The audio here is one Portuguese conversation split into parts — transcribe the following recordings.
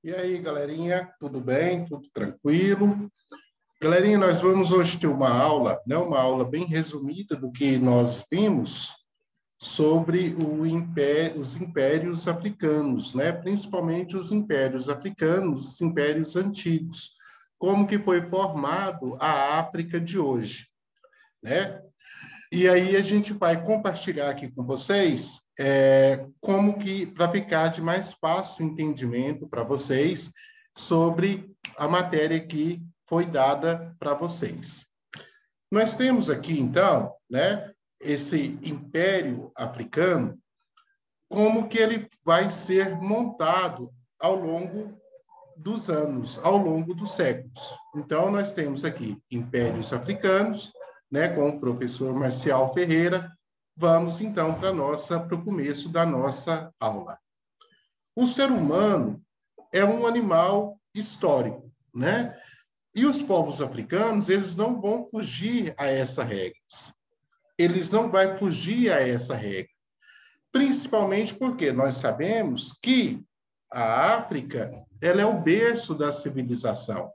E aí, galerinha, tudo bem? Tudo tranquilo? Galerinha, nós vamos hoje ter uma aula, né? Uma aula bem resumida do que nós vimos sobre os impérios africanos, né? Principalmente os impérios africanos, os impérios antigos. Como que foi formado a África de hoje, né? E aí a gente vai compartilhar aqui com vocês como que, para ficar de mais fácil entendimento para vocês sobre a matéria que foi dada para vocês. Nós temos aqui, então, né, esse Império Africano, como que ele vai ser montado ao longo dos anos, ao longo dos séculos. Então, nós temos aqui impérios africanos, né, com o professor Marcial Ferreira. Vamos, então, para o começo da nossa aula. O ser humano é um animal histórico, né? E os povos africanos, eles não vão fugir a essa regra. Eles não vão fugir a essa regra. Principalmente porque nós sabemos que a África, ela é o berço da civilização.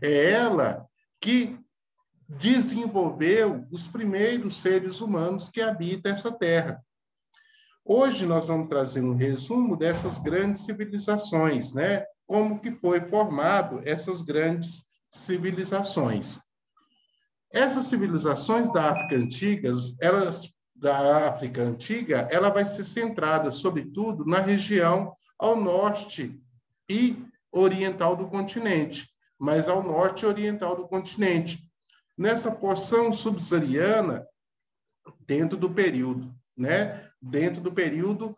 É ela que desenvolveu os primeiros seres humanos que habitam essa terra. Hoje nós vamos trazer um resumo dessas grandes civilizações, né? Como que foi formado essas grandes civilizações. Essas civilizações da África Antiga, ela vai ser centrada, sobretudo, na região ao norte e oriental do continente, mas ao norte e oriental do continente, nessa porção subsaariana, dentro do período, né? Dentro do período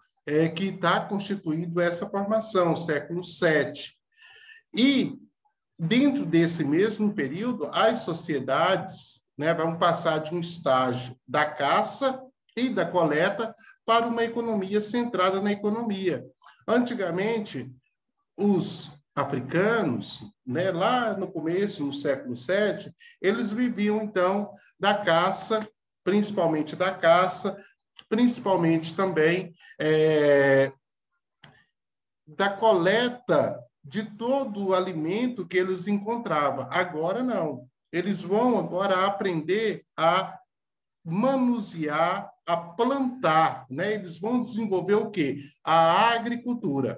que está constituído essa formação, século VII. E, dentro desse mesmo período, as sociedades, né, vão passar de um estágio da caça e da coleta para uma economia centrada na economia. Antigamente, os africanos, né, lá no começo, no século VII, eles viviam, então, da caça, principalmente também da coleta de todo o alimento que eles encontravam. Agora, não. Eles vão agora aprender a manusear, a plantar, né? Eles vão desenvolver o quê? A agricultura.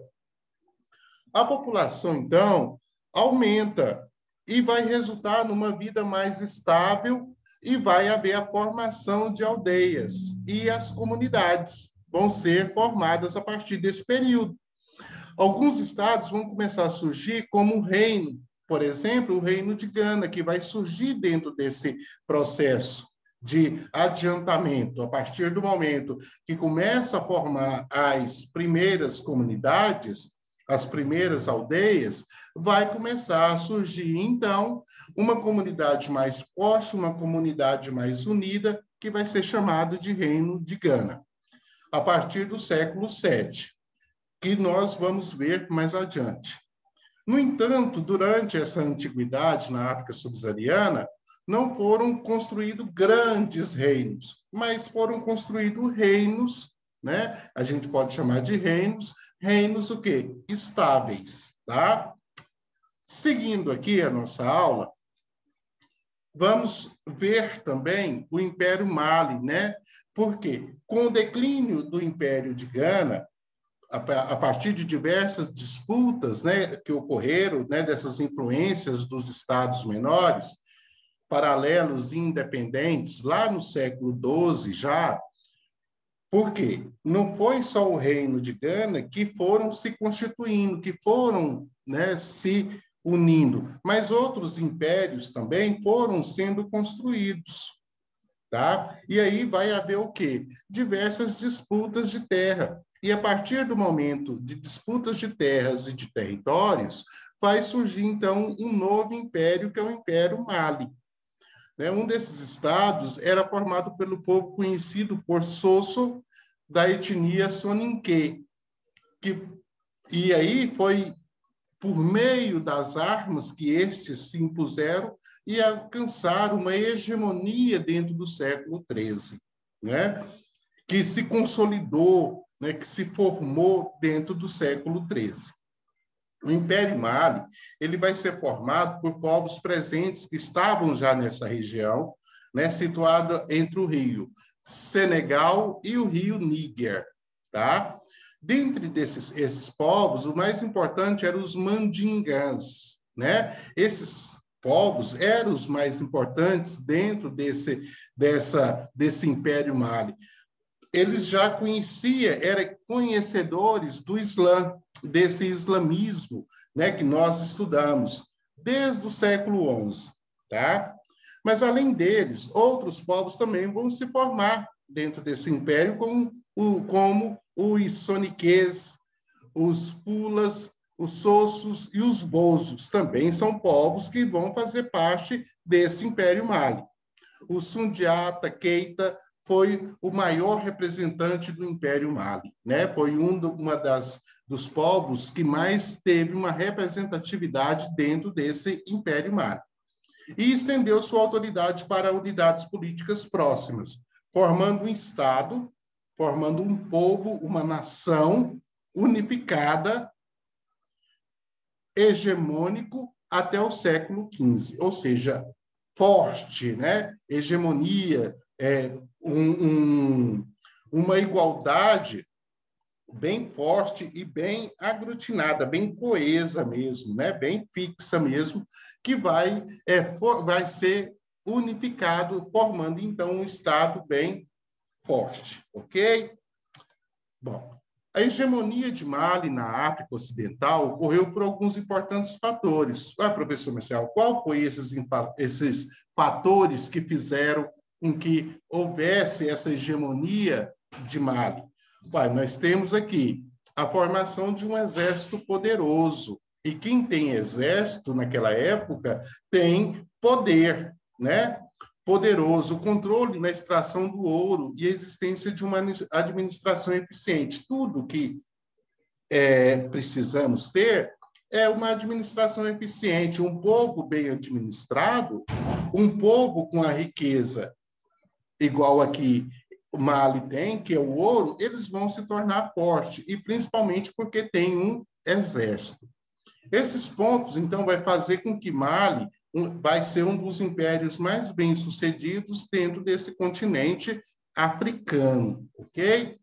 A população, então, aumenta e vai resultar numa vida mais estável e vai haver a formação de aldeias e as comunidades vão ser formadas a partir desse período. Alguns estados vão começar a surgir como um reino, por exemplo, o reino de Gana, que vai surgir dentro desse processo de adiantamento. A partir do momento que começa a formar as primeiras comunidades, as primeiras aldeias, vai começar a surgir, então, uma comunidade mais forte, uma comunidade mais unida, que vai ser chamada de Reino de Gana, a partir do século VII, que nós vamos ver mais adiante. No entanto, durante essa antiguidade na África subsaariana, não foram construídos grandes reinos, mas foram construídos reinos, né? A gente pode chamar de reinos o quê? Estáveis, tá? Seguindo aqui a nossa aula, vamos ver também o Império Mali, né? Porque com o declínio do Império de Gana, a partir de diversas disputas, né, que ocorreram, né, dessas influências dos estados menores, paralelos e independentes, lá no século XII já, porque não foi só o reino de Gana que foram se constituindo, que foram, né, se unindo, mas outros impérios também foram sendo construídos, tá? E aí vai haver o quê? Diversas disputas de terra. E a partir do momento de disputas de terras e de territórios, vai surgir, então, um novo império, que é o Império Mali. Um desses estados era formado pelo povo conhecido por Sosso, da etnia Soninké, e aí foi por meio das armas que estes se impuseram e alcançaram uma hegemonia dentro do século XIII, né? Que se consolidou, né? Que se formou dentro do século XIII. O Império Mali, ele vai ser formado por povos presentes que estavam já nessa região, né, situada entre o rio Senegal e o rio Níger, tá? Dentre esses povos, o mais importante eram os mandingás, né? Esses povos eram os mais importantes dentro desse Império Mali. Eles já conheciam, eram conhecedores do Islã, desse islamismo, né, que nós estudamos desde o século XI, tá? Mas, além deles, outros povos também vão se formar dentro desse império, como os soniquês, os fulas, os sossos e os bozos. Também são povos que vão fazer parte desse Império Mali. O Sundiata Keita foi o maior representante do Império Mali, né? Foi dos povos que mais teve uma representatividade dentro desse Império Mali. E estendeu sua autoridade para unidades políticas próximas, formando um Estado, formando um povo, uma nação unificada, hegemônico até o século XV, ou seja, forte, né? Hegemonia, uma igualdade bem forte e bem aglutinada, bem coesa mesmo, né? Bem fixa mesmo, que vai ser unificado, formando, então, um Estado bem forte, ok? Bom, a hegemonia de Mali na África Ocidental ocorreu por alguns importantes fatores. Professor Marcial, qual foi esses fatores que fizeram com que houvesse essa hegemonia de Mali? Nós temos aqui a formação de um exército poderoso. E quem tem exército naquela época tem poder, né? Poderoso, controle na extração do ouro e a existência de uma administração eficiente. Tudo que precisamos ter é uma administração eficiente, um povo bem administrado, um povo com a riqueza igual aqui o Mali tem, que é o ouro, eles vão se tornar fortes, e principalmente porque tem um exército. Esses pontos, então, vai fazer com que Mali vai ser um dos impérios mais bem-sucedidos dentro desse continente africano, ok?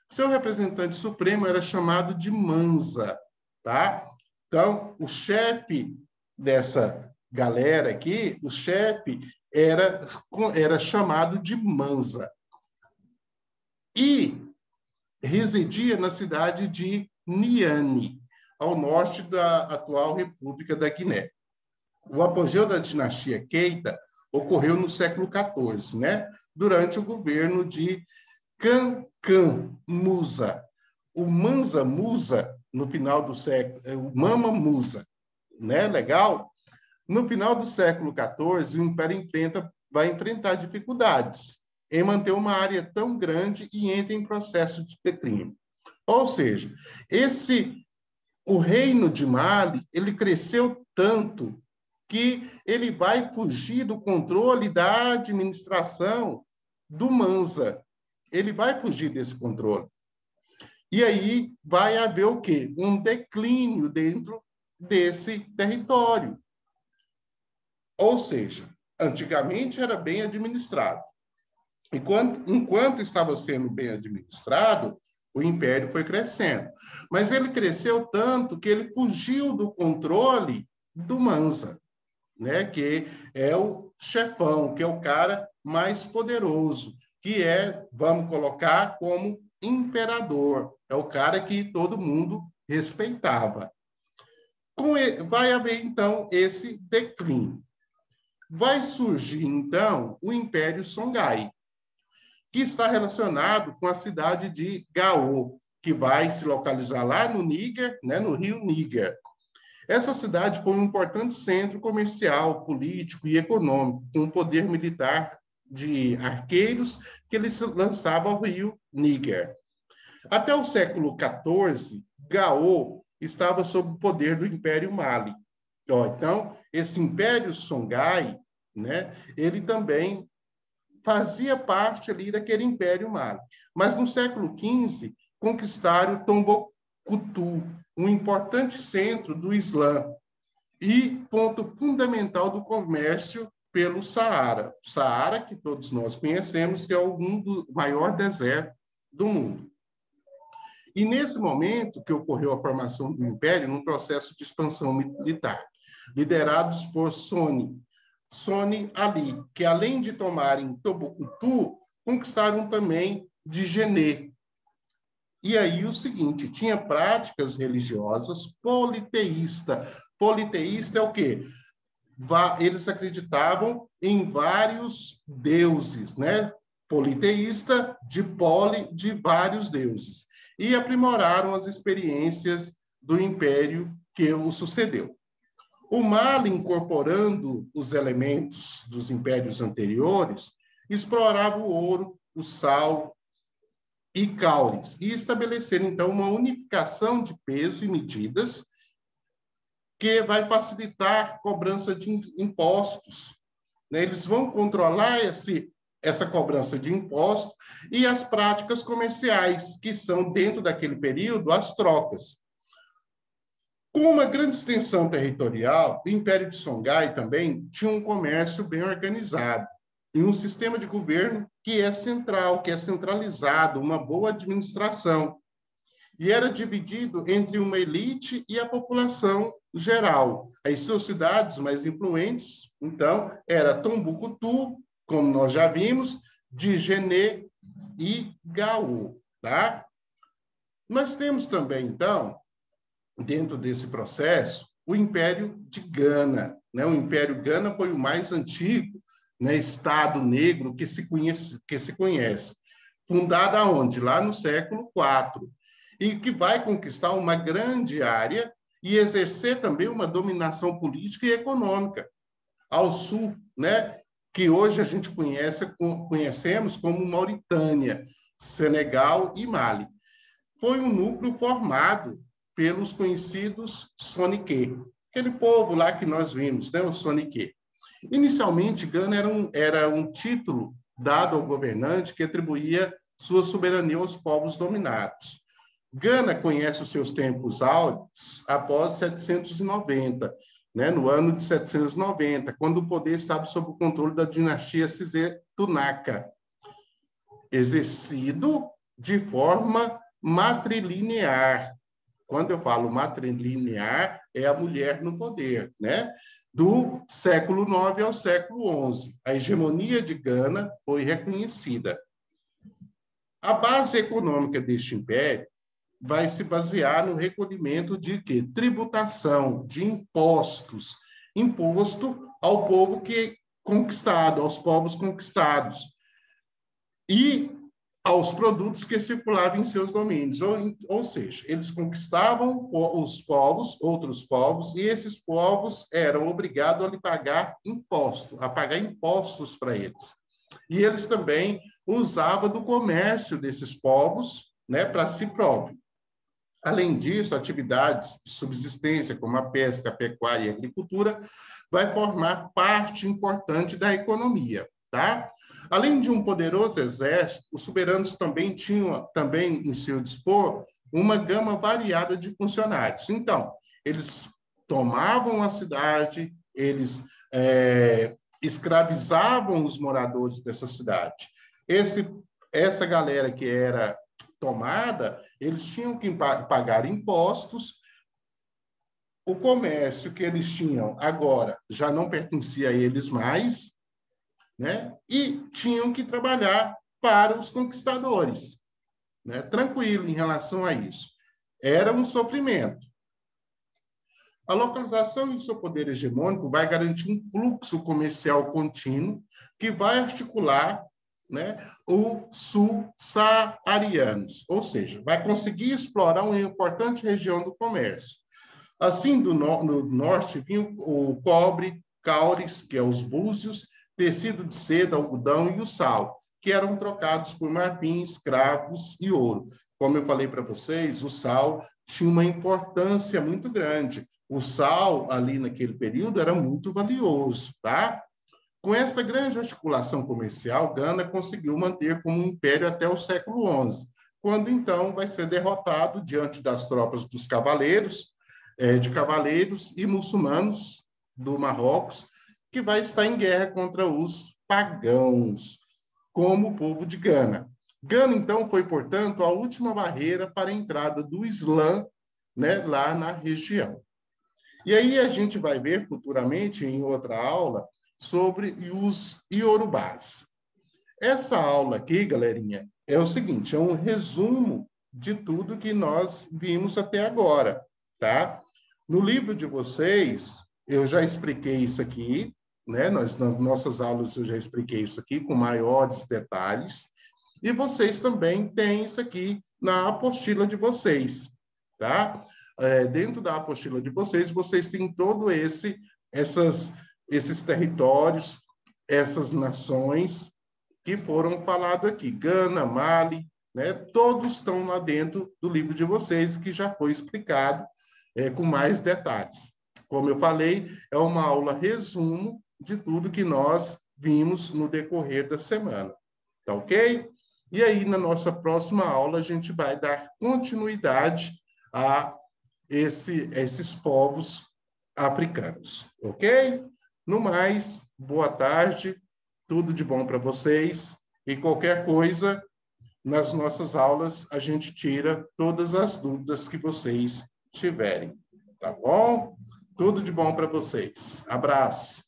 Seu representante supremo era chamado de Mansa, tá? Então, o chefe dessa galera aqui, o chefe era chamado de Mansa. E residia na cidade de Niani, ao norte da atual República da Guiné. O apogeu da dinastia Keita ocorreu no século XIV, né? Durante o governo de Kankan Musa. O Mansa Musa, no final do século, o Mama Musa, né? Legal? No final do século XIV, o Império vai enfrentar dificuldades em manter uma área tão grande e entra em processo de declínio. Ou seja, o reino de Mali, ele cresceu tanto que ele vai fugir do controle da administração do Mansa. Ele vai fugir desse controle. E aí vai haver o quê? Um declínio dentro desse território. Ou seja, antigamente era bem administrado. Enquanto estava sendo bem administrado, o império foi crescendo. Mas ele cresceu tanto que ele fugiu do controle do Mansa, né? Que é o chefão, que é o cara mais poderoso, que vamos colocar como imperador. É o cara que todo mundo respeitava. Vai haver, então, esse declínio. Vai surgir, então, o Império Songhai, que está relacionado com a cidade de Gao, que vai se localizar lá no Níger, né, no rio Níger. Essa cidade foi um importante centro comercial, político e econômico, com um poder militar de arqueiros que eles lançavam ao rio Níger. Até o século XIV, Gao estava sob o poder do Império Mali. Então, esse Império Songhai, né, ele também fazia parte ali daquele Império Mali. Mas no século XV, conquistaram Tombouctou, um importante centro do Islã e ponto fundamental do comércio pelo Saara. Saara, que todos nós conhecemos, que é o maior deserto do mundo. E nesse momento que ocorreu a formação do Império, num processo de expansão militar, liderados por Soni Ali, que além de tomarem Tombouctou, conquistaram também Djenné. E aí o seguinte, tinha práticas religiosas politeístas. Politeísta é o quê? Eles acreditavam em vários deuses, né? Politeísta de vários deuses. E aprimoraram as experiências do império que o sucedeu. O Mali, incorporando os elementos dos impérios anteriores, explorava o ouro, o sal e caules, e estabelecer, então, uma unificação de peso e medidas que vai facilitar a cobrança de impostos. Né? Eles vão controlar essa cobrança de impostos e as práticas comerciais, que são, dentro daquele período, as trocas. Com uma grande extensão territorial, o Império de Songhai também tinha um comércio bem organizado e um sistema de governo que é central, que é centralizado, uma boa administração. E era dividido entre uma elite e a população geral. As suas cidades mais influentes, então, era Tombouctou, como nós já vimos, Djenné e Gao. Tá? Nós temos também, então, dentro desse processo, o Império de Gana. Né? O Império Gana foi o mais antigo, né, Estado negro que se conhece. Fundado aonde? Lá no século IV. E que vai conquistar uma grande área e exercer também uma dominação política e econômica ao sul, né? Que hoje a gente conhecemos como Mauritânia, Senegal e Mali. Foi um núcleo formado pelos conhecidos Soninké, aquele povo lá que nós vimos, né? O Soninké. Inicialmente, Gana era um título dado ao governante que atribuía sua soberania aos povos dominados. Gana conhece os seus tempos áureos após 790, né? No ano de 790, quando o poder estava sob o controle da dinastia Cizé Tunaka, exercido de forma matrilinear. Quando eu falo matrilinear, é a mulher no poder, né? Do século IX ao século XI. A hegemonia de Gana foi reconhecida. A base econômica deste império vai se basear no recolhimento de quê? Tributação, de impostos. Imposto ao povo conquistado, aos povos conquistados. E aos produtos que circulavam em seus domínios. Ou seja, eles conquistavam os povos, outros povos, e esses povos eram obrigados a lhe pagar impostos para eles. E eles também usavam do comércio desses povos, né, para si próprio. Além disso, atividades de subsistência, como a pesca, a pecuária e a agricultura, vai formar parte importante da economia. Tá? Além de um poderoso exército, os soberanos também tinham em seu dispor uma gama variada de funcionários. Então, eles tomavam a cidade, eles escravizavam os moradores dessa cidade. Essa galera que era tomada, eles tinham que pagar impostos. O comércio que eles tinham agora já não pertencia a eles mais, né? E tinham que trabalhar para os conquistadores, né? Tranquilo em relação a isso. Era um sofrimento. A localização e seu poder hegemônico vai garantir um fluxo comercial contínuo que vai articular, né, os sul-saarianos, ou seja, vai conseguir explorar uma importante região do comércio. Assim, no norte vinha o cobre, caules, que é os búzios, tecido de seda, algodão e o sal, que eram trocados por marfim, escravos e ouro. Como eu falei para vocês, o sal tinha uma importância muito grande. O sal, ali naquele período, era muito valioso, tá? Com esta grande articulação comercial, Gana conseguiu manter como um império até o século XI, quando então vai ser derrotado diante das tropas dos cavaleiros, de cavaleiros e muçulmanos do Marrocos, que vai estar em guerra contra os pagãos, como o povo de Gana. Gana, então, foi, portanto, a última barreira para a entrada do Islã, né, lá na região. E aí a gente vai ver futuramente, em outra aula, sobre os iorubás. Essa aula aqui, galerinha, é o seguinte, é um resumo de tudo que nós vimos até agora, tá? No livro de vocês, eu já expliquei isso aqui, né? Nas nossas aulas eu já expliquei isso aqui com maiores detalhes, e vocês também têm isso aqui na apostila de vocês, tá? Dentro da apostila de vocês, vocês têm todo esses territórios, essas nações que foram falados aqui, Gana, Mali, né? Todos estão lá dentro do livro de vocês, que já foi explicado com mais detalhes. Como eu falei, é uma aula resumo de tudo que nós vimos no decorrer da semana, tá ok? E aí, na nossa próxima aula, a gente vai dar continuidade a esses povos africanos, ok? No mais, boa tarde, tudo de bom para vocês, e qualquer coisa, nas nossas aulas, a gente tira todas as dúvidas que vocês tiverem, tá bom? Tudo de bom para vocês. Abraço.